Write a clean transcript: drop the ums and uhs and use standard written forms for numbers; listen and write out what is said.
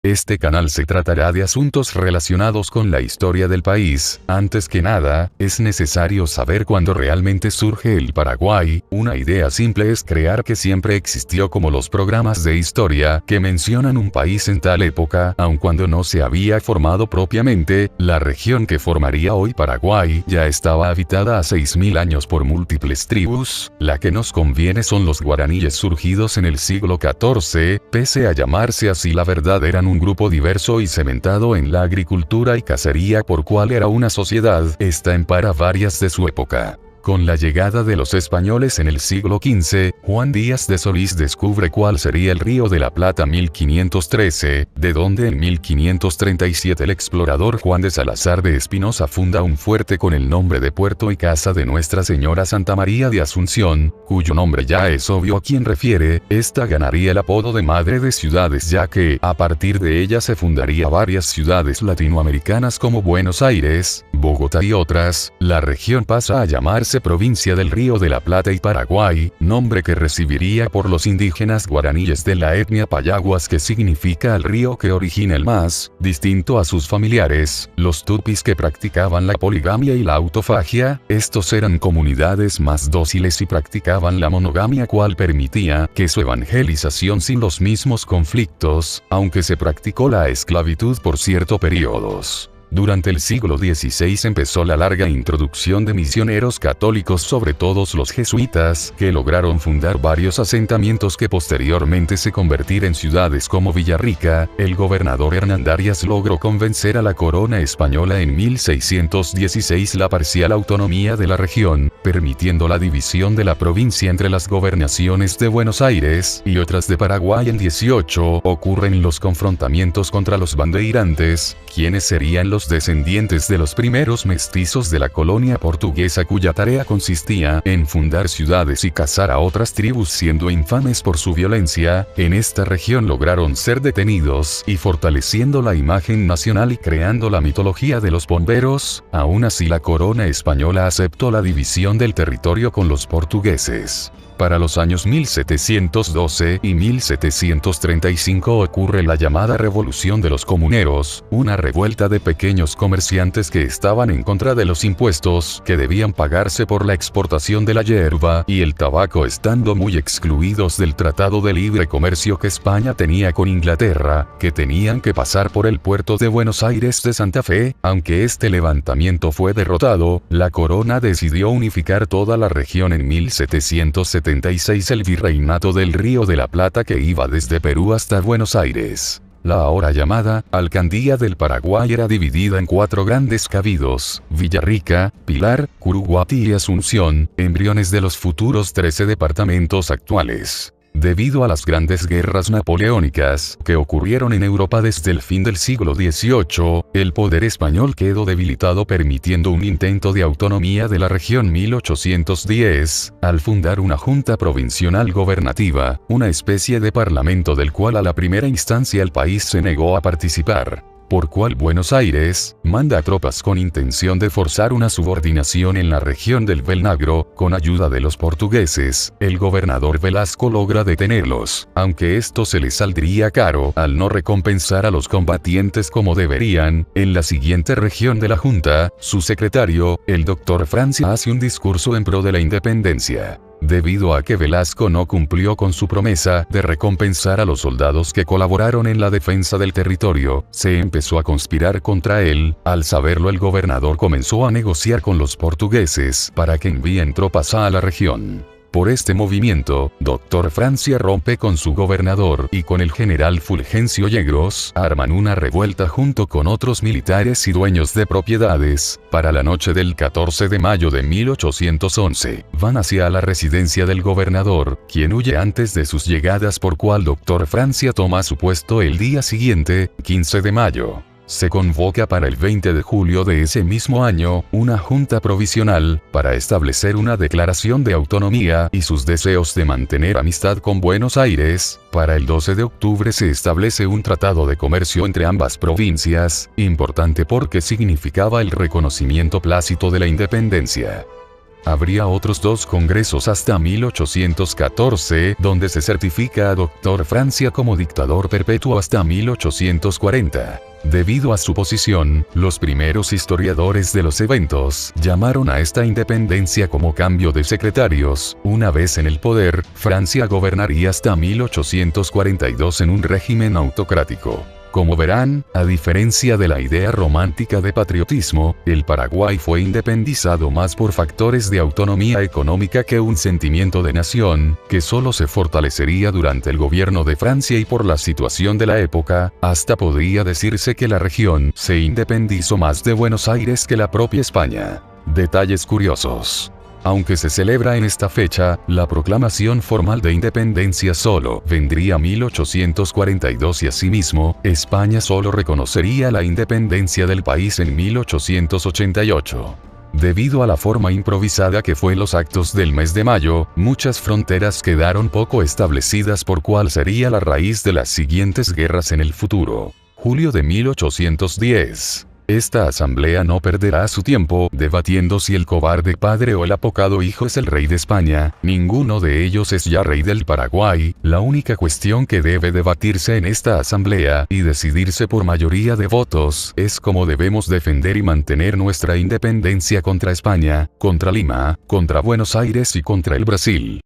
Este canal se tratará de asuntos relacionados con la historia del país. Antes que nada, es necesario saber cuándo realmente surge el Paraguay. Una idea simple es creer que siempre existió, como los programas de historia que mencionan un país en tal época, aun cuando no se había formado propiamente. La región que formaría hoy Paraguay ya estaba habitada a 6000 años por múltiples tribus. La que nos conviene son los guaraníes, surgidos en el siglo XIV. Pese a llamarse así, la verdad eran un grupo diverso y cementado en la agricultura y cacería, por cual era una sociedad esta en para varias de su época. Con la llegada de los españoles en el siglo XV, Juan Díaz de Solís descubre cuál sería el Río de la Plata 1513, de donde en 1537 el explorador Juan de Salazar de Espinosa funda un fuerte con el nombre de Puerto y Casa de Nuestra Señora Santa María de Asunción, cuyo nombre ya es obvio a quien refiere. Esta ganaría el apodo de Madre de Ciudades, ya que a partir de ella se fundaría varias ciudades latinoamericanas como Buenos Aires, Bogotá y otras. La región pasa a llamarse Provincia del Río de la Plata y Paraguay, nombre que recibiría por los indígenas guaraníes de la etnia Payaguas, que significa el río que origina el más. Distinto a sus familiares, los tupis, que practicaban la poligamia y la autofagia. Estos eran comunidades más dóciles y practicaban la monogamia, cual permitía que su evangelización sin los mismos conflictos, aunque se practicó la esclavitud por ciertos periodos. Durante el siglo XVI empezó la larga introducción de misioneros católicos, sobre todo los jesuitas, que lograron fundar varios asentamientos que posteriormente se convertirían en ciudades como Villarrica. El gobernador Hernán Arias logró convencer a la corona española en 1616 la parcial autonomía de la región, permitiendo la división de la provincia entre las gobernaciones de Buenos Aires y otras de Paraguay. En 18 ocurren los confrontamientos contra los bandeirantes, quienes serían los descendientes de los primeros mestizos de la colonia portuguesa, cuya tarea consistía en fundar ciudades y cazar a otras tribus, siendo infames por su violencia. En esta región lograron ser detenidos y fortaleciendo la imagen nacional y creando la mitología de los bomberos. Aún así, la corona española aceptó la división del territorio con los portugueses. Para los años 1712 y 1735 ocurre la llamada Revolución de los Comuneros, una revuelta de pequeños comerciantes que estaban en contra de los impuestos que debían pagarse por la exportación de la hierba y el tabaco, estando muy excluidos del Tratado de Libre Comercio que España tenía con Inglaterra, que tenían que pasar por el puerto de Buenos Aires de Santa Fe. Aunque este levantamiento fue derrotado, la corona decidió unificar toda la región en 1776. El virreinato del Río de la Plata, que iba desde Perú hasta Buenos Aires. La ahora llamada Alcaldía del Paraguay era dividida en 4 grandes cabildos: Villarrica, Pilar, Curuguatí y Asunción, embriones de los futuros 13 departamentos actuales. Debido a las grandes guerras napoleónicas que ocurrieron en Europa desde el fin del siglo XVIII, el poder español quedó debilitado, permitiendo un intento de autonomía de la región 1810, al fundar una junta provincial gobernativa, una especie de parlamento del cual a la primera instancia el país se negó a participar. Por cual Buenos Aires manda tropas con intención de forzar una subordinación en la región del Belnagro. Con ayuda de los portugueses, el gobernador Velasco logra detenerlos, aunque esto se le saldría caro al no recompensar a los combatientes como deberían. En la siguiente región de la Junta, su secretario, el doctor Francia, hace un discurso en pro de la independencia. Debido a que Velasco no cumplió con su promesa de recompensar a los soldados que colaboraron en la defensa del territorio, se empezó a conspirar contra él. Al saberlo, el gobernador comenzó a negociar con los portugueses para que envíen tropas a la región. Por este movimiento, Dr. Francia rompe con su gobernador y con el general Fulgencio Yegros arman una revuelta junto con otros militares y dueños de propiedades. Para la noche del 14 de mayo de 1811, van hacia la residencia del gobernador, quien huye antes de sus llegadas, por cual Dr. Francia toma su puesto el día siguiente, 15 de mayo. Se convoca para el 20 de julio de ese mismo año, una junta provisional, para establecer una declaración de autonomía y sus deseos de mantener amistad con Buenos Aires. Para el 12 de octubre se establece un tratado de comercio entre ambas provincias, importante porque significaba el reconocimiento tácito de la independencia. Habría otros 2 congresos hasta 1814, donde se certifica a Dr. Francia como dictador perpetuo hasta 1840. Debido a su posición, los primeros historiadores de los eventos llamaron a esta independencia como cambio de secretarios. Una vez en el poder, Francia gobernaría hasta 1842 en un régimen autocrático. Como verán, a diferencia de la idea romántica de patriotismo, el Paraguay fue independizado más por factores de autonomía económica que un sentimiento de nación, que solo se fortalecería durante el gobierno de Francia y por la situación de la época. Hasta podría decirse que la región se independizó más de Buenos Aires que la propia España. Detalles curiosos. Aunque se celebra en esta fecha, la proclamación formal de independencia solo vendría 1842 y asimismo, España solo reconocería la independencia del país en 1888. Debido a la forma improvisada que fue los actos del mes de mayo, muchas fronteras quedaron poco establecidas por cuál sería la raíz de las siguientes guerras en el futuro. Julio de 1810. Esta asamblea no perderá su tiempo debatiendo si el cobarde padre o el apocado hijo es el rey de España. Ninguno de ellos es ya rey del Paraguay. La única cuestión que debe debatirse en esta asamblea y decidirse por mayoría de votos es cómo debemos defender y mantener nuestra independencia contra España, contra Lima, contra Buenos Aires y contra el Brasil.